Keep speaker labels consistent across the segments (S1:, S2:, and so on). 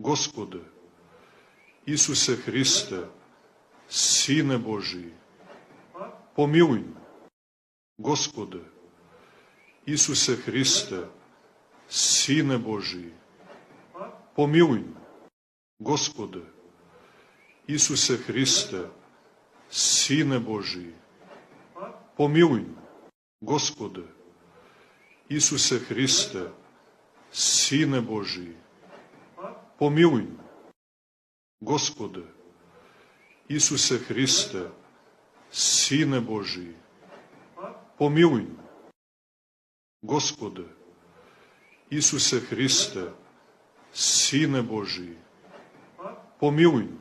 S1: Gospode, Isuse Hriste, Sine Božiji, pomiluj me. Gospode, Isuse Hriste, Sine Božiji, pomiluj me. Gospode, Isuse Hriste, Sine Božiji, pomiluj me. Gospode, Isuse Hriste, Sine Božiji, pomiluj me. Gospode, Isuse Hriste, Sine Božiji, pomiluj me. Gospode, Isuse Hriste, Sine Božiji, pomiluj me.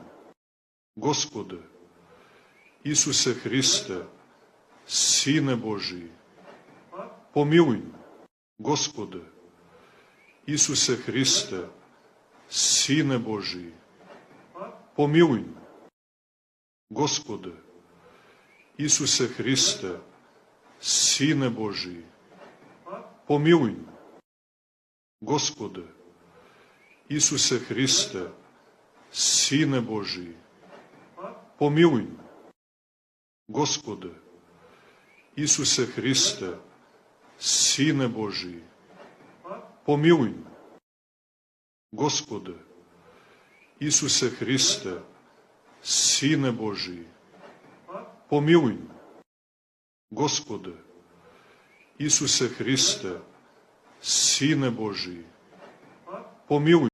S1: Gospode, Isuse Hriste, Sine Božiji, pomiluj me. Gospode, Isuse Hriste, Sine Božiji, pomiluj me. Gospode, Isuse Hriste, Sine Božiji, pomiluj me. Gospode, Isuse Hriste, Sine Božiji, pomiluj me. Gospode, Isuse Hriste, Sine Božiji, pomiluj me. Gospode, Isuse Hriste, Sine Božiji, pomiluj me. Gospode, Isuse Hriste, Sine Božiji, pomiluj me.